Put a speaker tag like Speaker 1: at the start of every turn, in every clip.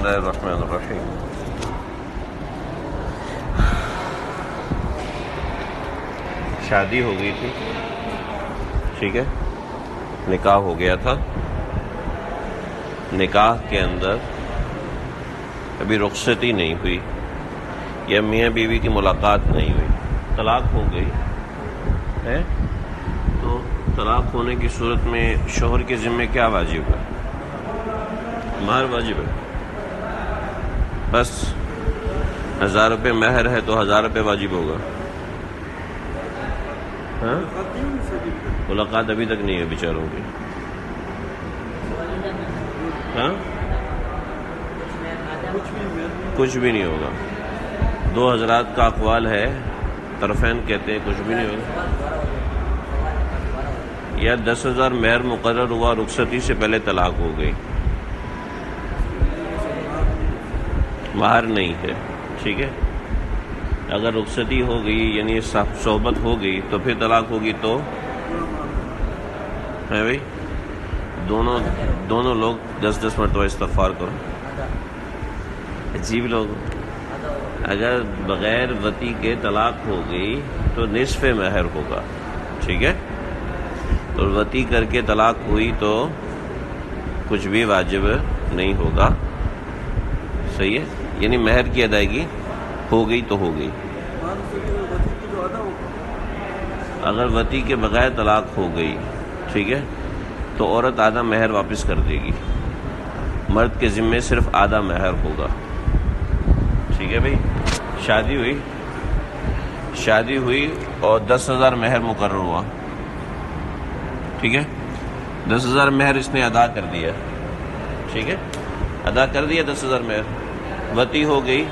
Speaker 1: اللہ الرحمن الرحیم۔ شادی ہو گئی تھی، ٹھیک ہے، نکاح ہو گیا تھا، نکاح کے اندر ابھی رخصتی نہیں ہوئی یا میاں بیوی کی ملاقات نہیں ہوئی، طلاق ہو گئی ہے، تو طلاق ہونے کی صورت میں شوہر کے ذمہ کیا واجب ہے؟ مہر واجب ہے، بس 1000 روپے مہر ہے تو 1000 روپے واجب ہوگا۔ ہاں، ملاقات ابھی تک نہیں ہے بیچاروں کی۔ ہاں، کچھ بھی نہیں ہوگا۔ 2 حضرات کا اقوال ہے، طرفین کہتے ہیں کچھ بھی نہیں ہوگا، یا 10,000 مہر مقرر ہوا، رخصتی سے پہلے طلاق ہو گئی، مہر نہیں ہے، ٹھیک ہے۔ اگر رخصتی ہو گئی یعنی صحبت ہو گئی تو پھر طلاق ہوگی تو ہے بھائی، دونوں لوگ 10 مرتبہ استغفار کرو، عجیب لوگ۔ اگر بغیر وطی کے طلاق ہو گئی تو نصف مہر ہوگا، ٹھیک ہے، اور وطی کر کے طلاق ہوئی تو کچھ بھی واجب نہیں ہوگا، صحیح ہے، یعنی مہر کی ادائیگی ہو گئی تو ہو گئی۔ اگر وطی کے بغیر طلاق ہو گئی، ٹھیک ہے، تو عورت آدھا مہر واپس کر دے گی، مرد کے ذمے صرف آدھا مہر ہوگا، ٹھیک ہے بھائی۔ شادی ہوئی اور 10,000 مہر مقرر ہوا، ٹھیک ہے، 10,000 مہر اس نے ادا کر دیا، ٹھیک ہے، ادا کر دیا 10,000 مہر، وطی ہو گئی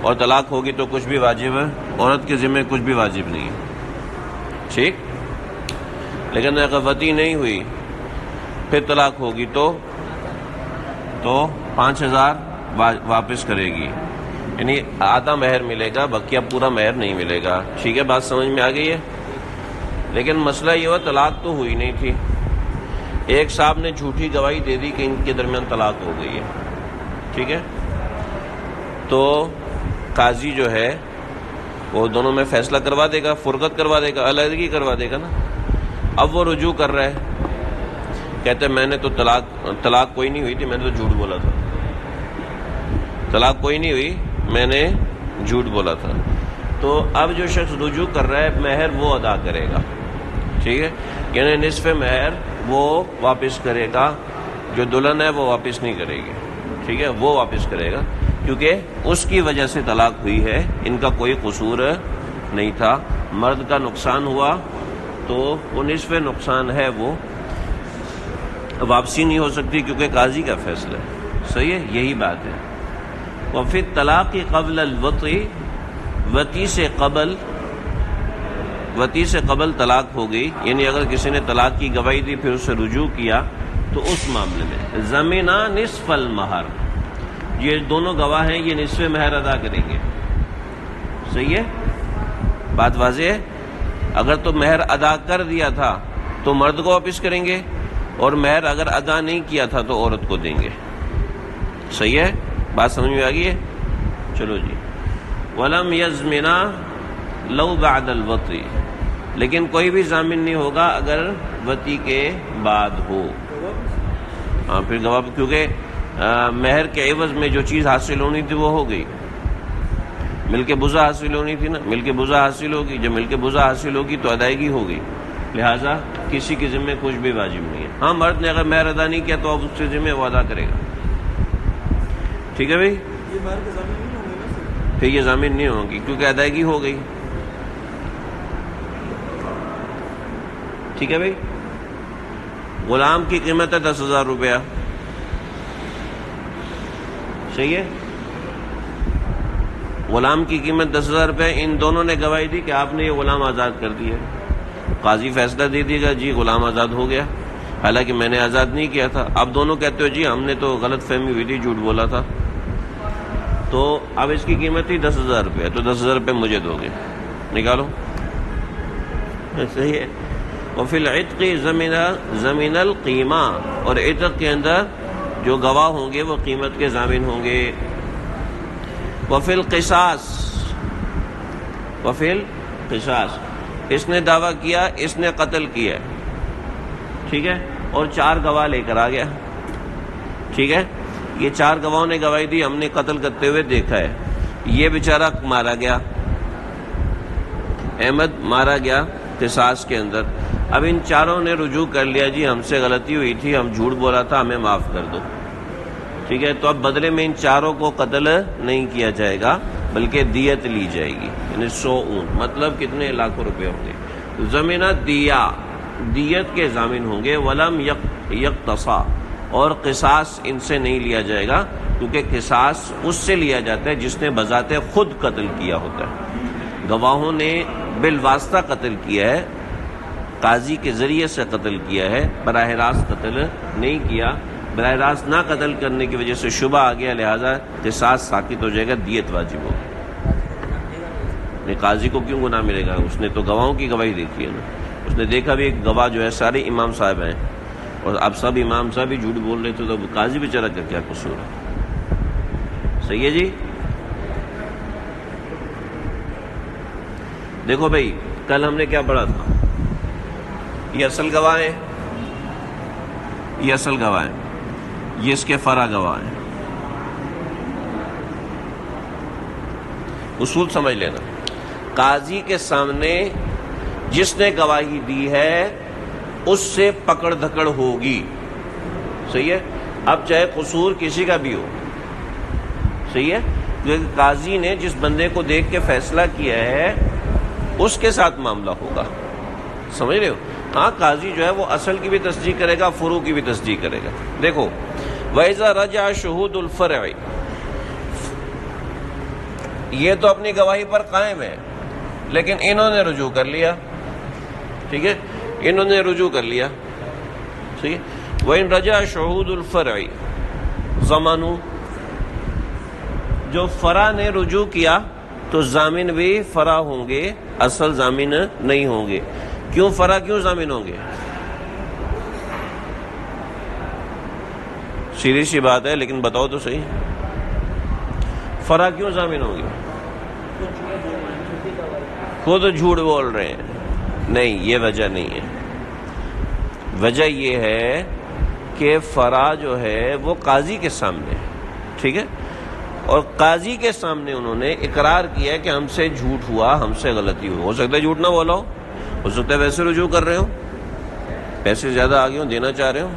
Speaker 1: اور طلاق ہوگی تو کچھ بھی واجب ہے، عورت کے ذمہ کچھ بھی واجب نہیں ہے، ٹھیک۔ لیکن اگر وطی نہیں ہوئی پھر طلاق ہوگی تو 5,000 واپس کرے گی، یعنی آدھا مہر ملے گا، بقیہ پورا مہر نہیں ملے گا، ٹھیک ہے، بات سمجھ میں آ گئی ہے۔ لیکن مسئلہ یہ ہوا طلاق تو ہوئی نہیں تھی، ایک صاحب نے جھوٹی گواہی دے دی کہ ان کے درمیان طلاق ہو گئی ہے، ٹھیک ہے، تو قاضی جو ہے وہ دونوں میں فیصلہ کروا دے گا، فرقت کروا دے گا، علیحدگی کروا دے گا نا۔ اب وہ رجوع کر رہا ہے، کہتے ہیں میں نے تو طلاق کوئی نہیں ہوئی تھی، میں نے تو جھوٹ بولا تھا، طلاق کوئی نہیں ہوئی، میں نے جھوٹ بولا تھا۔ تو اب جو شخص رجوع کر رہا ہے مہر وہ ادا کرے گا، ٹھیک ہے، یعنی نصف مہر وہ واپس کرے گا، جو دلہن ہے وہ واپس نہیں کرے گی، ٹھیک ہے، وہ واپس کرے گا، کیونکہ اس کی وجہ سے طلاق ہوئی ہے، ان کا کوئی قصور نہیں تھا، مرد کا نقصان ہوا تو وہ نصف نقصان ہے، وہ واپسی نہیں ہو سکتی کیونکہ قاضی کا فیصلہ ہے، صحیح ہے، یہی بات ہے۔ وفی الطلاق قبل الوطی، وطی سے قبل طلاق ہو گئی، یعنی اگر کسی نے طلاق کی گواہی دی پھر اسے رجوع کیا تو اس معاملے میں ضمنا نصف المہر، یہ دونوں گواہ ہیں، یہ نصف مہر ادا کریں گے، صحیح ہے، بات واضح ہے۔ اگر تو مہر ادا کر دیا تھا تو مرد کو واپس کریں گے، اور مہر اگر ادا نہیں کیا تھا تو عورت کو دیں گے، صحیح ہے، بات سمجھ میں آ گئی ہے۔ چلو جی، وَلَمْ يَزْمِنَا لَوْ بَعْدَ الْوَطِي، لیکن کوئی بھی ضامن نہیں ہوگا اگر وطی کے بعد ہو، ہاں پھر گواہ، کیونکہ مہر کے عوض میں جو چیز حاصل ہونی تھی وہ ہو گئی، مل کے بزا حاصل ہونی تھی نا، مل کے بزا حاصل ہوگی، جب مل کے بزا حاصل ہوگی تو ادائیگی ہو گئی، لہٰذا کسی کے ذمہ کچھ بھی واجب نہیں ہے۔ ہاں، مرد نے اگر مہر ادا نہیں کیا تو اب اس کے ذمہ وہ ادا کرے گا، ٹھیک ہے بھائی، پھر یہ ضامن نہیں ہوگی کیونکہ ادائیگی ہو گئی، ٹھیک ہے بھائی۔ غلام کی قیمت ہے 10,000 روپیہ، صحیح ہے، غلام کی قیمت 10,000 روپے، ان دونوں نے گواہی دی کہ آپ نے یہ غلام آزاد کر دیا، قاضی فیصلہ دے دے گا جی غلام آزاد ہو گیا، حالانکہ میں نے آزاد نہیں کیا تھا، اب دونوں کہتے ہو جی ہم نے تو غلط فہمی ہوئی تھی، جھوٹ بولا تھا، تو اب اس کی قیمت تھی 10,000 روپے، تو 10,000 روپے مجھے دو گے، نکالو، صحیح ہے۔ وفی العتق زمین القیمہ، اور عتق کے اندر جو گواہ ہوں گے وہ قیمت کے ضامن ہوں گے. وفی القصاص، وفی القصاص، اس نے دعویٰ کیا، اس نے قتل کیا، ٹھیک ہے، اور 4 گواہ لے کر آ گیا، ٹھیک ہے، یہ 4 گواہوں نے گواہی دی، ہم نے قتل کرتے ہوئے دیکھا ہے، یہ بیچارہ مارا گیا، احمد مارا گیا قصاص کے اندر. اب ان 4 نے رجوع کر لیا، جی ہم سے غلطی ہوئی تھی، ہم جھوٹ بولا تھا، ہمیں معاف کر دو، ٹھیک ہے. تو اب بدلے میں ان 4 کو قتل نہیں کیا جائے گا بلکہ دیت لی جائے گی، یعنی 100 اونٹ، مطلب کتنے لاکھوں روپے ہوں گے. زمینہ دیت کے ضامن ہوں گے. ولم یقتصا، اور قصاص ان سے نہیں لیا جائے گا کیونکہ قصاص اس سے لیا جاتا ہے جس نے بذات خود قتل کیا ہوتا ہے. گواہوں نے بالواسطہ قتل کیا ہے، قاضی کے ذریعے سے قتل کیا ہے، براہ راست قتل نہیں کیا. براہ راست نہ قتل کرنے کی وجہ سے شبہ آ گیا، لہذا قصاص ساقط ہو جائے گا، دیت واجب ہوگی. قاضی کو کیوں گناہ ملے گا؟ اس نے تو گواہوں کی گواہی دیکھی ہے نا، اس نے دیکھا بھی ایک گواہ جو ہے سارے امام صاحب ہیں، اور اب سب امام صاحب ہی جھوٹ بول رہے تھے، تو قاضی بیچارہ کا کیا قصور ہے؟ صحیح ہے جی. دیکھو بھائی، کل ہم نے کیا پڑھا تھا؟ یہ اصل گواہ ہیں، یہ اصل گواہ ہیں، یہ اس کے فرع گواہ ہیں. اصول سمجھ لینا. قاضی کے سامنے جس نے گواہی دی ہے اس سے پکڑ دھکڑ ہوگی، صحیح ہے. اب چاہے قصور کسی کا بھی ہو، صحیح ہے، کیونکہ قاضی نے جس بندے کو دیکھ کے فیصلہ کیا ہے اس کے ساتھ معاملہ ہوگا، سمجھ رہے ہو. ہاں قاضی جو ہے وہ اصل کی بھی تصدیق کرے گا، فروع کی بھی تصدیق کرے گا. دیکھو، وَإِذَا رَجَعَ شُهُودُ الْفَرْعِ، یہ تو اپنی گواہی پر قائم ہے لیکن انہوں نے رجوع کر لیا، ٹھیک ہے، انہوں نے رجوع کر لیا، ٹھیک ہے. وَإِن رَجَعَ شُهُودُ الْفَرْعِ ضَمَنُوا، جو فرع نے رجوع کیا تو ضامن بھی فرع ہوں گے، اصل ضامن نہیں ہوں گے. کیوں فرع کیوں ضامن ہوں گے؟ سیدھی سی بات ہے لیکن بتاؤ تو صحیح، فرع کیوں ضامن ہوں گے؟ خود جھوٹ بول رہے ہیں. نہیں، یہ وجہ نہیں ہے. وجہ یہ ہے کہ فرع جو ہے وہ قاضی کے سامنے، ٹھیک ہے، اور قاضی کے سامنے انہوں نے اقرار کیا کہ ہم سے جھوٹ ہوا، ہم سے غلطی ہوئی. ہو سکتا ہے جھوٹ نہ بولا ہو سکتا ہے ویسے رجوع کر رہے ہو، پیسے زیادہ آگے ہوں، دینا چاہ رہے ہو،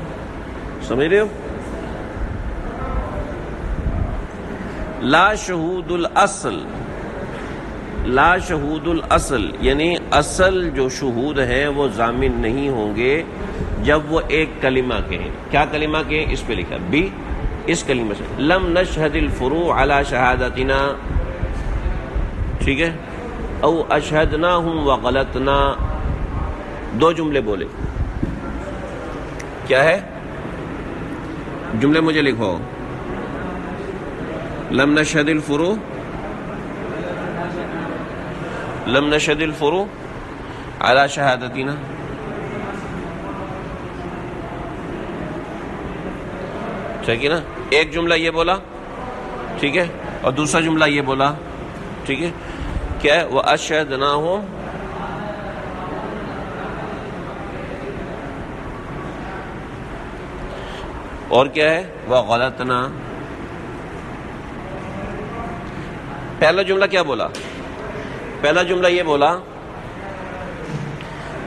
Speaker 1: سمجھ رہے ہو. لا شہود الاصل، لا شہود الاصل یعنی اصل جو شہود ہیں وہ ضامن نہیں ہوں گے جب وہ ایک کلمہ کہیں. کیا کلمہ کہیں؟ اس پہ لکھا بھی، اس کلمہ سے لم نشہد الفروع علی شہادتنا، ٹھیک ہے، او اشہدناہم وغلطنا. 2 جملے بولے، کیا ہے؟ جملے مجھے لکھو. لم نشہد الفروع، لم نشہد الفروع علی شہادتنا، ٹھیک ہے نا. ایک جملہ یہ بولا، ٹھیک ہے، اور دوسرا جملہ یہ بولا، ٹھیک ہے. کیا ہے؟ وَأَشْهَدْنَاهُمْ، اور کیا ہے؟ وَغَلَطْنَا. پہلا جملہ کیا بولا؟ پہلا جملہ یہ بولا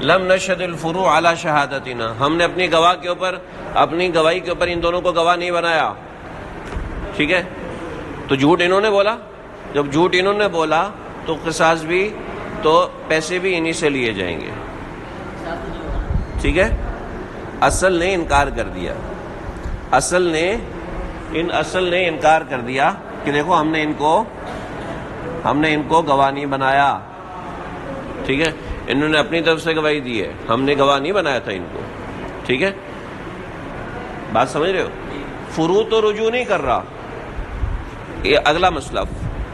Speaker 1: لم نشہد الفروع علی شہادتنا، ہم نے اپنی گواہ کے اوپر، اپنی گواہی کے اوپر ان دونوں کو گواہ نہیں بنایا، ٹھیک ہے. تو جھوٹ انہوں نے بولا، جب جھوٹ انہوں نے بولا تو قصاص بھی، تو پیسے بھی انہی سے لیے جائیں گے، ٹھیک ہے. اصل نے انکار کر دیا، اصل نے انکار کر دیا کہ دیکھو ہم نے ان کو گواہ نہیں بنایا، ٹھیک ہے. انہوں نے اپنی طرف سے گواہی دی ہے، ہم نے گواہ نہیں بنایا تھا ان کو، ٹھیک ہے. بات سمجھ رہے ہو؟ فروع تو رجوع نہیں کر رہا، یہ اگلا مسئلہ،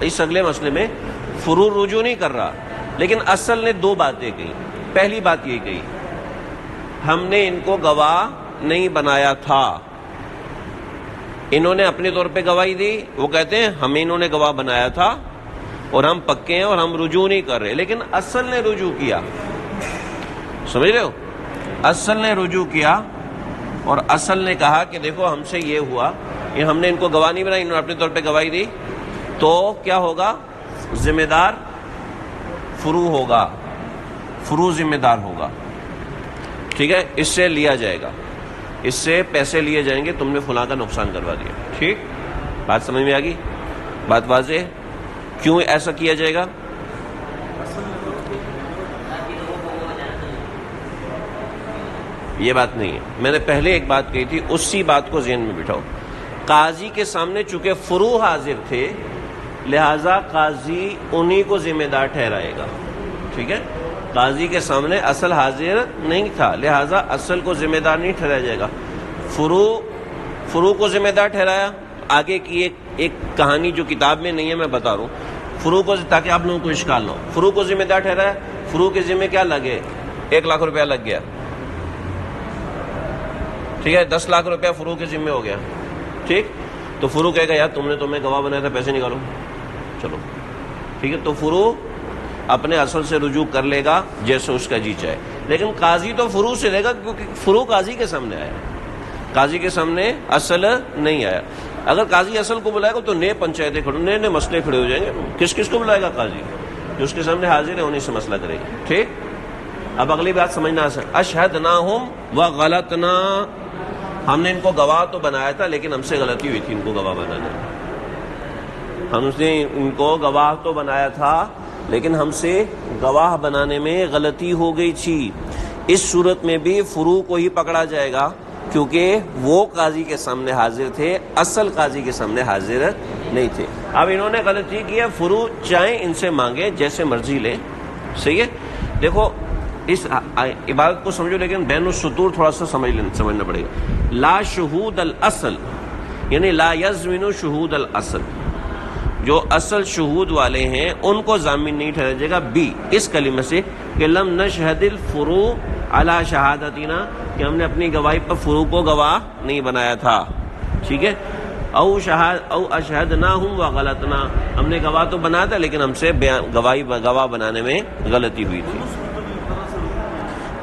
Speaker 1: اس اگلے مسئلے میں فروع رجوع نہیں کر رہا، لیکن اصل نے 2 باتیں کہی. پہلی بات یہ کہی ہم نے ان کو گواہ نہیں بنایا تھا، انہوں نے اپنے طور پہ گواہی دی، وہ کہتے ہیں ہمیں انہوں نے گواہ بنایا تھا اور ہم پکے ہیں اور ہم رجوع نہیں کر رہے، لیکن اصل نے رجوع کیا، سمجھ رہے ہو؟ اصل نے رجوع کیا اور اصل نے کہا کہ دیکھو ہم سے یہ ہوا، یہ ہم نے ان کو گواہ نہیں بنائی، انہوں نے اپنے طور پہ گواہی دی، تو کیا ہوگا؟ ذمہ دار فروع ہوگا، فروع ذمہ دار ہوگا، ٹھیک ہے؟ اس سے لیا جائے گا، اس سے پیسے لیے جائیں گے، تم نے فلاں کا نقصان کروا دیا، ٹھیک؟ بات سمجھ میں آ گئی؟ بات واضح ہے؟ کیوں ایسا کیا جائے گا؟ یہ بات نہیں ہے، میں نے پہلے ایک بات کہی تھی، اسی بات کو ذہن میں بٹھاؤ۔ قاضی کے سامنے چونکہ فروع حاضر تھے، لہذا قاضی انہی کو ذمہ دار ٹھہرائے گا، ٹھیک ہے؟ قاضی کے سامنے اصل حاضر نہیں تھا، لہذا اصل کو ذمہ دار نہیں ٹھہرایا جائے گا، فروع کو ذمہ دار ٹھہرایا۔ آگے کی ایک کہانی جو کتاب میں نہیں ہے میں بتا رہا ہوں، فروع کو، تاکہ آپ لوگوں کو اشکال نہ ہو، فروع کو ذمہ دار ٹھہرایا، فروع کے ذمہ کیا لگے؟ 1 لاکھ روپیہ لگ گیا، ٹھیک ہے؟ 10 لاکھ روپیہ فروع کے ذمہ ہو گیا، ٹھیک؟ تو فروع کہے گا یار تم نے تمہیں گواہ بنایا تھا، پیسے نکالو، چلو ٹھیک ہے؟ تو فروع اپنے اصل سے رجوع کر لے گا جیسے اس کا جی چاہے، لیکن قاضی تو فروع سے لے گا کیونکہ فروع قاضی کے سامنے آیا، قاضی کے سامنے اصل نہیں آیا۔ اگر قاضی اصل کو بلائے گا تو نئے پنچایتیں کھڑے، نئے مسئلے کھڑے ہو جائیں گے۔ کس کو بلائے گا؟ قاضی جو اس کے سامنے حاضر ہے انہیں سے مسئلہ کرے گا، ٹھیک؟ اب اگلی بات سمجھنا آسان، اشہدناہم وغلطنا، ہم نے ان کو گواہ تو بنایا تھا لیکن ہم سے غلطی ہوئی تھی ان کو گواہ بنانے میں، ہم نے ان کو گواہ تو بنایا تھا لیکن ہم سے گواہ بنانے میں غلطی ہو گئی تھی۔ اس صورت میں بھی فروع کو ہی پکڑا جائے گا کیونکہ وہ قاضی کے سامنے حاضر تھے، اصل قاضی کے سامنے حاضر نہیں تھے۔ اب انہوں نے غلطی کی ہے، فروع چاہیں ان سے مانگے جیسے مرضی لیں، صحیح ہے؟ دیکھو اس عبارت کو سمجھو لیکن بین السطور تھوڑا سا سمجھنا پڑے گا۔ لا شہود الاصل یعنی لا یضمن شہود الاصل، جو اصل شہود والے ہیں ان کو ضامن نہیں ٹھہرایا جائے گا، بی اس کلمہ سے کہ لم نشہد الفروع علی شہادتنا، کہ ہم نے اپنی گواہی پر فروع کو گواہ نہیں بنایا تھا، ٹھیک ہے؟ او اشہدناہم وغلطنا، ہم نے گواہ تو بنایا تھا لیکن ہم سے گواہ بنانے میں غلطی ہوئی تھی۔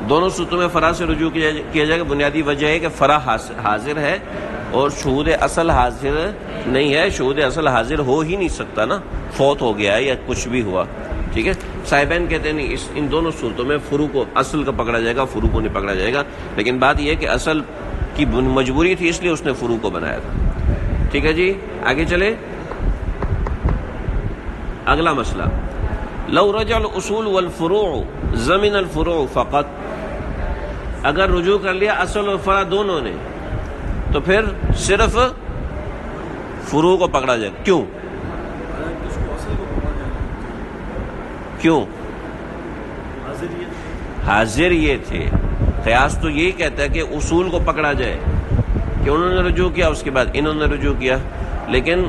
Speaker 1: دونوں صورتوں میں فرع سے رجوع کیا جائے گا۔ بنیادی وجہ ہے کہ فرع حاضر ہے اور شہود اصل حاضر نہیں ہے، شہود اصل حاضر ہو ہی نہیں سکتا نا، فوت ہو گیا ہے یا کچھ بھی ہوا، ٹھیک ہے؟ صاحبین کہتے ہیں نہیں، ان دونوں صورتوں میں فروع کو اصل کا پکڑا جائے گا، فروع کو نہیں پکڑا جائے گا، لیکن بات یہ ہے کہ اصل کی مجبوری تھی اس لیے اس نے فروع کو بنایا تھا، ٹھیک ہے جی؟ آگے چلے، اگلا مسئلہ، لو رجع الاصول والفروع ضمن الفروع فقط، اگر رجوع کر لیا اصل اور فرع دونوں نے تو پھر صرف فروع کو پکڑا جائے گا۔ کیوں؟ حاضر یہ تھے، قیاس تو یہی کہتا ہے کہ اصول کو پکڑا جائے کہ انہوں نے رجوع کیا اس کے بعد انہوں نے رجوع کیا، لیکن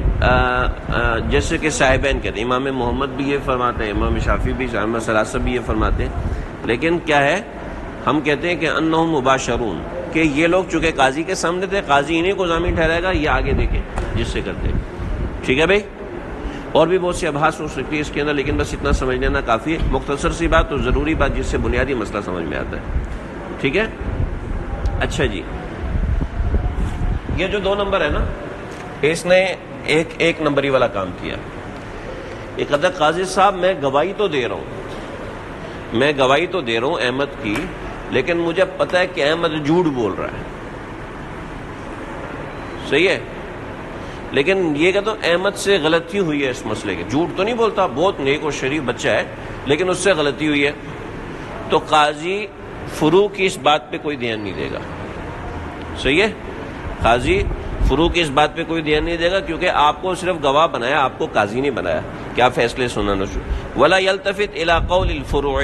Speaker 1: جیسے کہ صاحبین کہتے ہیں، امام محمد بھی یہ فرماتے ہیں، امام شافعی بھی، احمد ثلاثہ بھی یہ فرماتے ہیں، لیکن کیا ہے، ہم کہتے ہیں کہ انہم مباشرون، کہ یہ لوگ چونکہ قاضی کے سامنے تھے، قاضی انہیں کو ضامن ٹھہرائے گا، یہ آگے دیکھیں جس سے کرتے ہیں، ٹھیک ہے بھائی؟ اور بھی بہت سی ابحاث ہو سکتی ہے اس کے اندر، لیکن بس اتنا سمجھ لینا کافی ہے، مختصر سی بات اور ضروری بات جس سے بنیادی مسئلہ سمجھ میں آتا ہے، ٹھیک ہے؟ اچھا جی، یہ جو 2 نمبر ہے نا، اس نے ایک نمبری والا کام کیا۔ یہ کہتا ہے قاضی صاحب میں گواہی تو دے رہا ہوں احمد کی، لیکن مجھے پتہ ہے کہ احمد جھوٹ بول رہا ہے، صحیح ہے؟ لیکن یہ کہتا ہوں احمد سے غلطی ہوئی ہے اس مسئلے کے، جھوٹ تو نہیں بولتا، بہت نیک اور شریف بچہ ہے، لیکن اس سے غلطی ہوئی ہے، تو قاضی فروع کی اس بات پہ کوئی دھیان نہیں دے گا، صحیح ہے؟ قاضی فروع کی اس بات پہ کوئی دھیان نہیں دے گا کیونکہ آپ کو صرف گواہ بنایا، آپ کو قاضی نہیں بنایا کہ آپ فیصلے سنانا شروع۔ ولا یلتفت الی قول الفروع،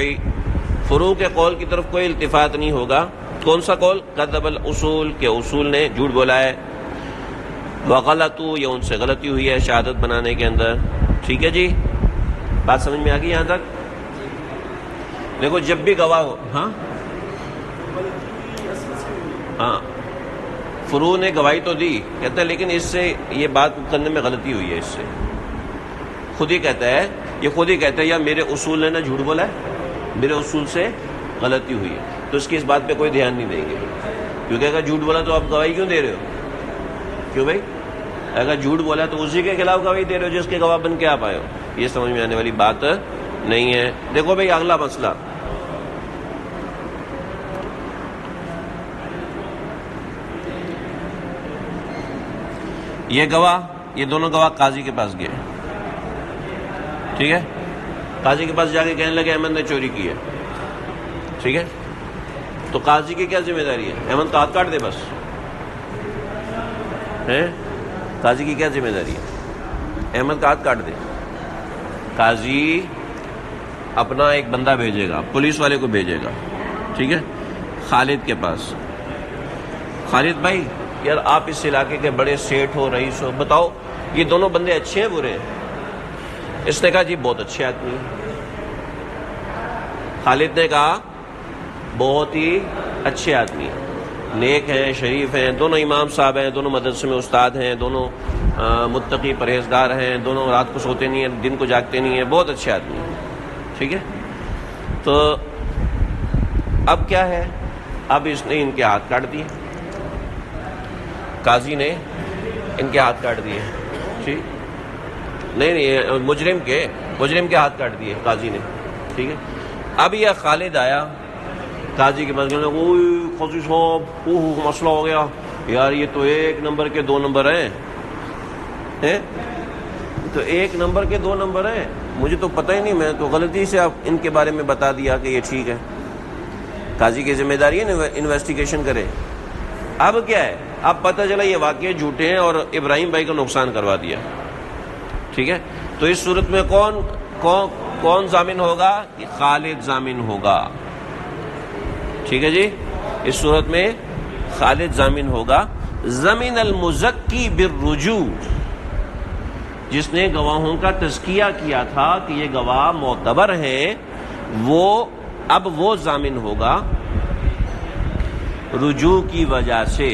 Speaker 1: فروع کے قول کی طرف کوئی التفات نہیں ہوگا۔ کون سا قول؟ کذب الاصول، کہ اصول نے جھوٹ بولا ہے، وغلطوا، یا ان سے غلطی ہوئی ہے شہادت بنانے کے اندر، ٹھیک ہے جی؟ بات سمجھ میں آ گئی یہاں تک؟ دیکھو جب بھی گواہ ہو، ہاں فروع نے گواہی تو دی، کہتا ہے لیکن اس سے یہ بات کرنے میں غلطی ہوئی ہے، اس سے خود ہی کہتا ہے، یہ خود ہی کہتا ہے یا میرے اصول نے نہ جھوٹ بولا ہے، میرے اصول سے غلطی ہوئی ہے، تو اس کی اس بات پہ کوئی دھیان نہیں دیں گے، کیونکہ اگر جھوٹ بولا تو آپ گواہی کیوں دے رہے ہو؟ کیوں بھائی؟ اگر جھوٹ بولا تو اسی کے خلاف گواہی دے رہے ہو جس کے گواہ بن کے آپ آئے ہو، یہ سمجھ میں آنے والی بات نہیں ہے۔ دیکھو بھائی اگلا مسئلہ، یہ گواہ، یہ دونوں گواہ قاضی کے پاس گئے، ٹھیک ہے، قاضی کے پاس جا کے کہنے لگے احمد نے چوری کی ہے، ٹھیک ہے، تو قاضی کی کیا ذمہ داری ہے؟ احمد کا ہاتھ کاٹ دے بس، ہے؟ قاضی کی کیا ذمہ داری ہے؟ احمد کا ہاتھ کاٹ دے۔ قاضی اپنا ایک بندہ بھیجے گا، پولیس والے کو بھیجے گا، ٹھیک ہے، خالد کے پاس، خالد بھائی یار آپ اس علاقے کے بڑے سیٹھ ہو، رئیس ہو، بتاؤ یہ دونوں بندے اچھے ہیں برے ہیں؟ اس نے کہا جی بہت اچھے آدمی ہیں۔ خالد نے کہا بہت ہی اچھے آدمی ہیں، نیک ہیں، شریف ہیں، دونوں امام صاحب ہیں، دونوں مدرسے میں استاد ہیں، دونوں متقی پرہیزگار ہیں، دونوں رات کو سوتے نہیں ہیں، دن کو جاگتے نہیں ہیں، بہت اچھے آدمی ہیں، ٹھیک ہے۔ تو اب کیا ہے؟ اب اس نے ان کے ہاتھ کاٹ دیے، قاضی نے ان کے ہاتھ کاٹ دیے، ٹھیک، نہیں مجرم کے ہاتھ کاٹ دیے قاضی نے، ٹھیک ہے۔ اب یہ خالد آیا قاضی کے پاس، قاضی صاحب مسئلہ ہو گیا یار، یہ تو 1 نمبر کے 2 نمبر ہیں، تو 1 نمبر کے 2 نمبر ہیں، مجھے تو پتہ ہی نہیں، میں تو غلطی سے آپ ان کے بارے میں بتا دیا کہ یہ ٹھیک ہے۔ قاضی کی ذمہ داری ہے نا انویسٹیگیشن کرے۔ اب کیا ہے؟ اب پتہ چلا یہ واقعے جھوٹے ہیں اور ابراہیم بھائی کا نقصان کروا دیا، ٹھیک ہے، تو اس صورت میں کون ضامن ہوگا؟ خالد ضامن ہوگا، ٹھیک ہے جی، اس صورت میں خالد ضامن ہوگا۔ ضمن المزکی بالرجوع، جس نے گواہوں کا تزکیہ کیا تھا کہ یہ گواہ معتبر ہیں، اب وہ ضامن ہوگا رجوع کی وجہ سے۔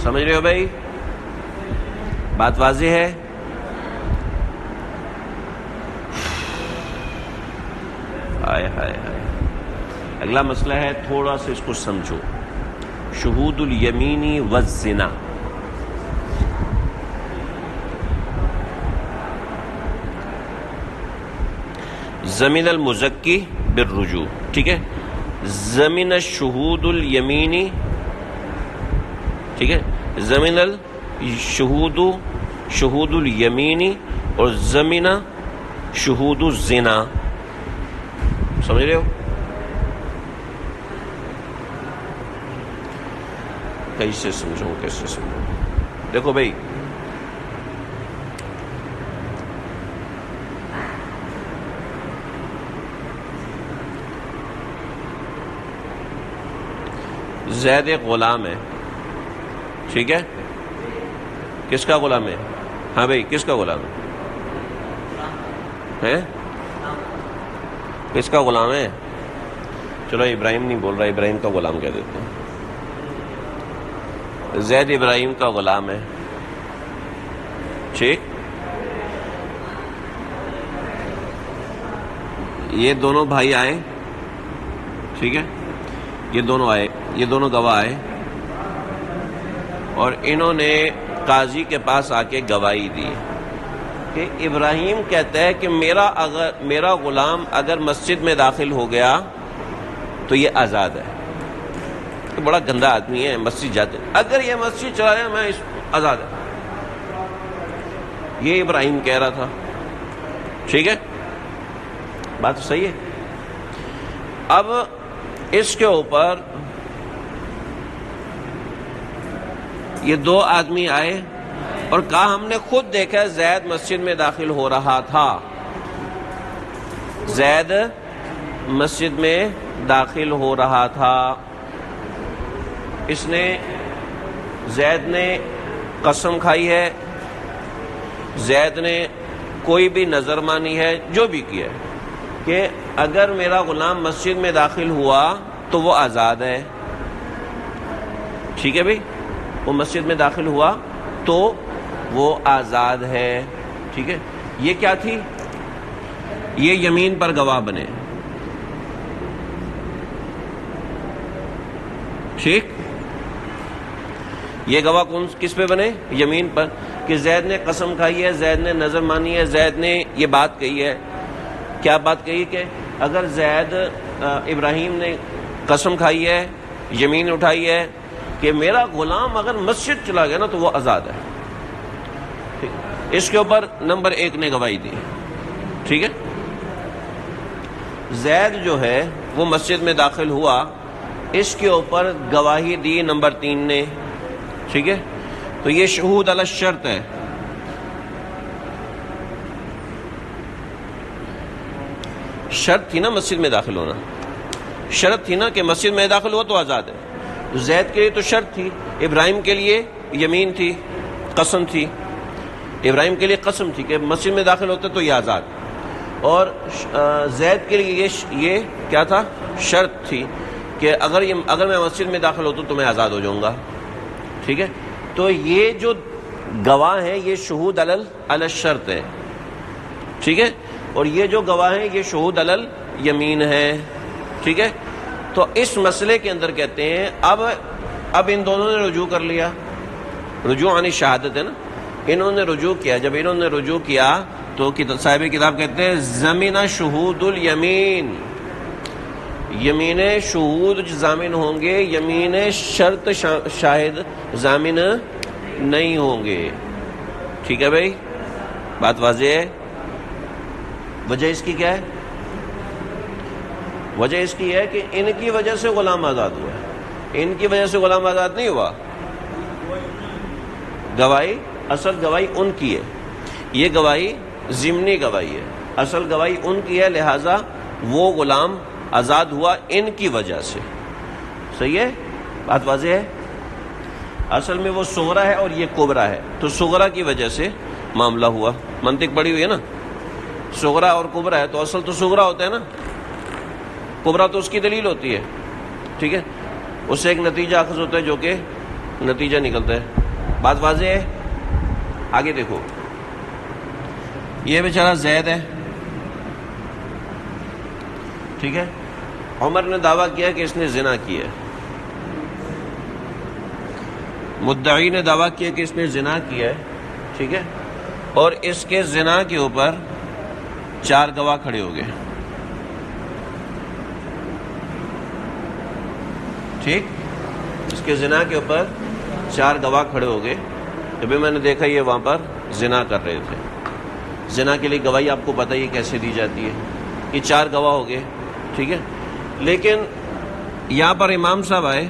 Speaker 1: سمجھ رہے ہو بھائی؟ بات واضح ہے؟ ہائے ہائے ہائے۔ اگلا مسئلہ ہے، تھوڑا سا اس کو سمجھو، شہود الیمینی والزنا۔ ضمن المزکی بالرجوع، ٹھیک ہے، ضمن الشہود الیمینی، ٹھیک ہے، ضمن شہود الیمینی اور ضمن شہود الزنا۔ سمجھ رہے ہو؟ کیسے سمجھوں؟ دیکھو بھائی، زید ایک غلام ہے، ٹھیک ہے، کس کا غلام ہے؟ ہاں بھائی کس کا غلام ہے؟ کس کا غلام ہے؟ چلو ابراہیم نہیں بول رہا، ابراہیم کا غلام کہہ دیتے ہیں۔ زید ابراہیم کا غلام ہے، ٹھیک، یہ دونوں بھائی آئے، ٹھیک ہے، یہ دونوں گواہ آئے اور انہوں نے قاضی کے پاس آ کے گواہی دی کہ ابراہیم کہتا ہے کہ میرا غلام اگر مسجد میں داخل ہو گیا تو یہ آزاد ہے، کہ بڑا گندا آدمی ہے، مسجد جاتے، اگر یہ مسجد چلا جائے میں آزاد ہے، یہ ابراہیم کہہ رہا تھا، ٹھیک ہے، بات تو صحیح ہے۔ اب اس کے اوپر یہ 2 آدمی آئے اور کہا ہم نے خود دیکھا زید مسجد میں داخل ہو رہا تھا، زید مسجد میں داخل ہو رہا تھا، زید نے قسم کھائی ہے، زید نے کوئی بھی نظر مانی ہے، جو بھی کیا ہے کہ اگر میرا غلام مسجد میں داخل ہوا تو وہ آزاد ہے، ٹھیک ہے بھائی، وہ مسجد میں داخل ہوا تو وہ آزاد ہے. ٹھیک ہے، یہ کیا تھی؟ یہ یمین پر گواہ بنے. ٹھیک، یہ گواہ کس پہ بنے؟ یمین پر، کہ زید نے قسم کھائی ہے، زید نے نظر مانی ہے، زید نے یہ بات کہی ہے. کیا بات کہی؟ کہ اگر زید ابراہیم نے قسم کھائی ہے، یمین اٹھائی ہے کہ میرا غلام اگر مسجد چلا گیا نا تو وہ آزاد ہے. اس کے اوپر نمبر 1 نے گواہی دی. ٹھیک ہے، زید جو ہے وہ مسجد میں داخل ہوا، اس کے اوپر گواہی دی نمبر 3 نے. ٹھیک ہے، تو یہ شہود علی الشرط ہے. شرط تھی نا مسجد میں داخل ہونا، شرط تھی نا کہ مسجد میں داخل ہوا تو آزاد ہے. زید کے لیے تو شرط تھی، ابراہیم کے لیے یمین تھی، قسم تھی. ابراہیم کے لیے قسم تھی کہ مسجد میں داخل ہوتا تو یہ آزاد، اور زید کے لیے یہ کیا تھا؟ شرط تھی کہ اگر میں مسجد میں داخل ہوتا تو میں آزاد ہو جاؤں گا. ٹھیک ہے، تو یہ جو گواہ ہیں یہ شہود علی الشرط ہے. ٹھیک ہے، اور یہ جو گواہ ہیں یہ شہود علی الیمین ہے. ٹھیک ہے، تو اس مسئلے کے اندر کہتے ہیں اب ان دونوں نے رجوع کر لیا. رجوع عن شہادت ہے نا، انہوں نے رجوع کیا. جب انہوں نے رجوع کیا تو صاحب کتاب کہتے ہیں ضمن شہود الیمین، یمین شہود ضامن ہوں گے، یمین شرط شاہد ضامن نہیں ہوں گے. ٹھیک ہے بھائی، بات واضح ہے. وجہ اس کی کیا ہے؟ وجہ اس کی ہے کہ ان کی وجہ سے غلام آزاد ہوا ہے، ان کی وجہ سے غلام آزاد نہیں ہوا. گواہی، اصل گواہی ان کی ہے، یہ گواہی ضمنی گواہی ہے، اصل گواہی ان کی ہے، لہذا وہ غلام آزاد ہوا ان کی وجہ سے. صحیح ہے، بات واضح ہے. اصل میں وہ صغرا ہے اور یہ کبرا ہے، تو صغرا کی وجہ سے معاملہ ہوا. منطق پڑی ہوئی ہے نا، صغرا اور کبرا ہے تو اصل تو صغرا ہوتا ہے نا، کبرا تو اس کی دلیل ہوتی ہے. ٹھیک ہے، اس سے ایک نتیجہ اخذ ہوتا ہے جو کہ نتیجہ نکلتا ہے. بات واضح ہے. آگے دیکھو، یہ بیچارہ زید ہے. ٹھیک ہے، عمر نے دعویٰ کیا کہ اس نے زنا کیا. مدعی نے دعویٰ کیا کہ اس نے زنا کیا ہے. ٹھیک ہے، اور اس کے زنا کے اوپر 4 گواہ کھڑے ہو گئے. ٹھیک، اس کے زنا کے اوپر 4 گواہ کھڑے ہو گئے. جب میں نے دیکھا یہ وہاں پر زنا کر رہے تھے. زنا کے لیے گواہی آپ کو پتہ ہی کیسے دی جاتی ہے. یہ 4 گواہ ہو گئے. ٹھیک ہے، لیکن یہاں پر امام صاحب آئے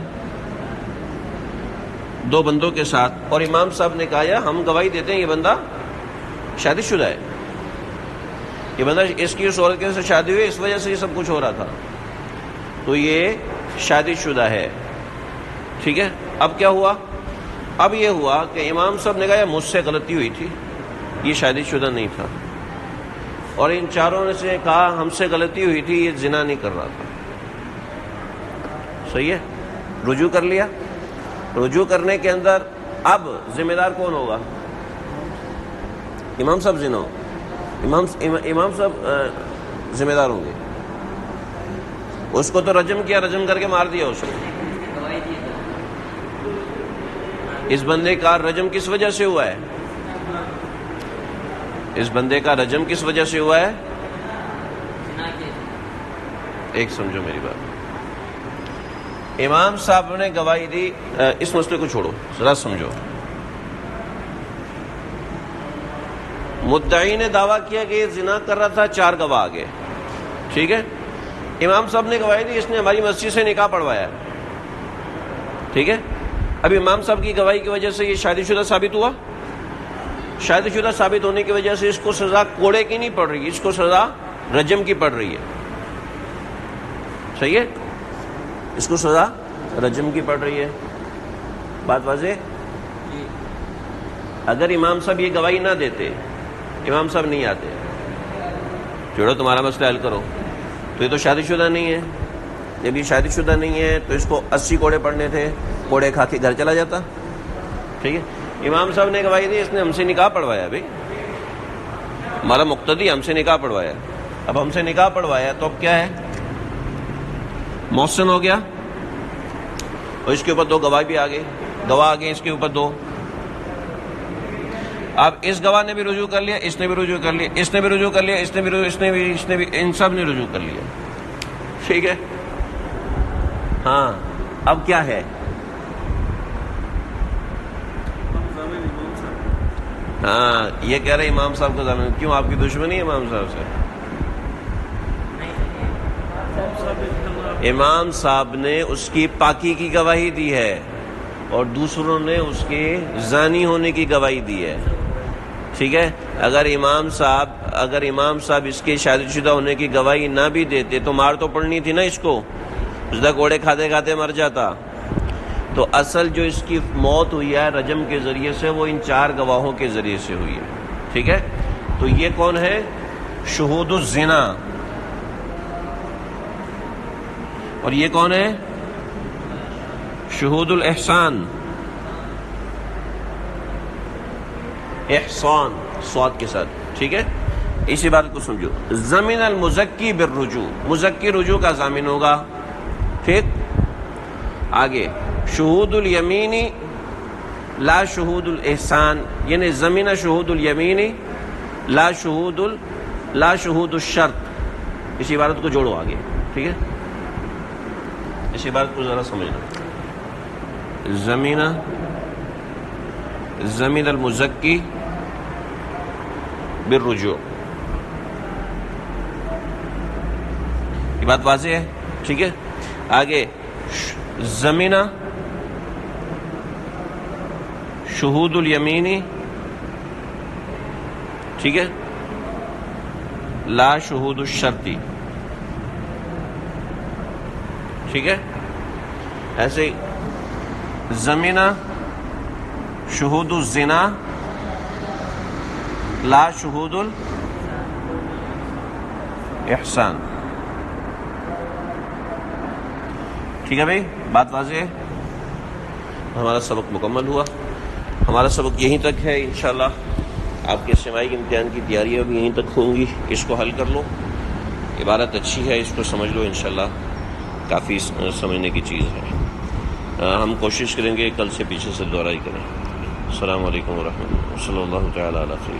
Speaker 1: 2 بندوں کے ساتھ، اور امام صاحب نے کہا ہم گواہی دیتے ہیں یہ بندہ شادی شدہ ہے، یہ بندہ اس کی اس عورت کے سے شادی ہوئی، اس وجہ سے یہ سب کچھ ہو رہا تھا، تو یہ شادی شدہ ہے. ٹھیک ہے، اب کیا ہوا؟ اب یہ ہوا کہ امام صاحب نے کہا مجھ سے غلطی ہوئی تھی، یہ شادی شدہ نہیں تھا. اور ان 4 نے سے کہا ہم سے غلطی ہوئی تھی، یہ زنا نہیں کر رہا تھا. صحیح ہے، رجوع کر لیا. رجوع کرنے کے اندر اب ذمہ دار کون ہوگا؟ امام صاحب زنا امام صاحب ذمہ دار ہوں گے. اس کو تو رجم کیا، رجم کر کے مار دیا اس کو. اس بندے کا رجم کس وجہ سے ہوا ہے؟ اس بندے کا رجم کس وجہ سے ہوا ہے؟ ایک سمجھو میری بات. امام صاحب نے گواہی دی، اس مسئلے کو چھوڑو ذرا سمجھو. مدعی نے دعویٰ کیا کہ یہ زنا کر رہا تھا، 4 گواہ آگے. ٹھیک ہے، امام صاحب نے گواہی دی اس نے ہماری مسجد سے نکاح پڑھوایا. ٹھیک ہے، اب امام صاحب کی گواہی کی وجہ سے یہ شادی شدہ ثابت ہوا. شادی شدہ ثابت ہونے کی وجہ سے اس کو سزا کوڑے کی نہیں پڑ رہی، اس کو سزا رجم کی پڑ رہی ہے. صحیح ہے، اس کو سزا رجم کی پڑ رہی ہے. بات واضح. اگر امام صاحب یہ گواہی نہ دیتے، امام صاحب نہیں آتے، چھوڑو تمہارا مسئلہ حل کرو، تو یہ تو شادی شدہ نہیں ہے. جب یہ شادی شدہ نہیں ہے تو اس کو 80 کوڑے پڑنے تھے، کوڑے کھا کے گھر چلا جاتا. ٹھیک ہے, امام صاحب نے گواہی دی, اس نے ہم سے نکاح پڑھوایا, بھائی ہمارا مقتدی ہم سے نکاح پڑھوایا, اب ہم سے نکاح پڑھوایا تو اب کیا ہے, محسن ہو گیا, اور اس کے اوپر 2 گواہ بھی آ گئے, گواہ آ گئے اس کے اوپر 2. اب اس گواہ نے بھی رجوع کر لیا, اس نے بھی رجوع کر لیا, اس نے بھی رجوع کر لیا, اس نے بھی, ان سب نے رجوع کر لیا. ٹھیک ہے, ہاں اب کیا ہے, ہاں یہ کہہ رہے امام صاحب کو ضامن. کیوں, آپ کی دشمنی ہے امام صاحب سے؟ امام صاحب نے اس کی پاکی کی گواہی دی ہے اور دوسروں نے اس کے زانی ہونے کی گواہی دی ہے. ٹھیک ہے, اگر امام صاحب اس کے شادی شدہ ہونے کی گواہی نہ بھی دیتے تو مار تو پڑنی تھی نا اس کو, اس دا کوڑے کھاتے کھاتے مر جاتا. تو اصل جو اس کی موت ہوئی ہے رجم کے ذریعے سے, وہ ان 4 گواہوں کے ذریعے سے ہوئی ہے. ٹھیک ہے, تو یہ کون ہے, شہود الزنا, اور یہ کون ہے, شہود الاحسان, احسان صاد کے ساتھ. ٹھیک ہے, اسی بات کو سمجھو. ضمن المزکی بالرجوع, مزکی رجوع کا ضامن ہوگا. ٹھیک, آگے شہود الیمینی لا شہود الاحسان, یعنی ضمن شہود الیمینی لا شہود الشرط. اس عبارت کو جوڑو آگے. ٹھیک ہے, اس عبارت کو ذرا سمجھنا. ضمن المزکی بالرجوع, یہ بات واضح ہے. ٹھیک ہے, آگے ضمن شہود الیمینی, ٹھیک ہے, لا شہود الشرطی. ٹھیک ہے, ایسے ضمن شہود الزنا لا شہود الاحسان. ٹھیک ہے بھائی, بات واضح ہے. ہمارا سبق مکمل ہوا. ہمارا سبق یہیں تک ہے. انشاءاللہ آپ کے سماعی امتحان کی تیاریاں بھی یہیں تک ہوں گی. اس کو حل کر لو, عبارت اچھی ہے, اس کو سمجھ لو, انشاءاللہ کافی سمجھنے کی چیز ہے. ہم کوشش کریں گے کل سے پیچھے سے دوہرائی کریں. السلام علیکم ورحمۃ اللہ. صلی اللہ تعالیٰ علیہ وسلم.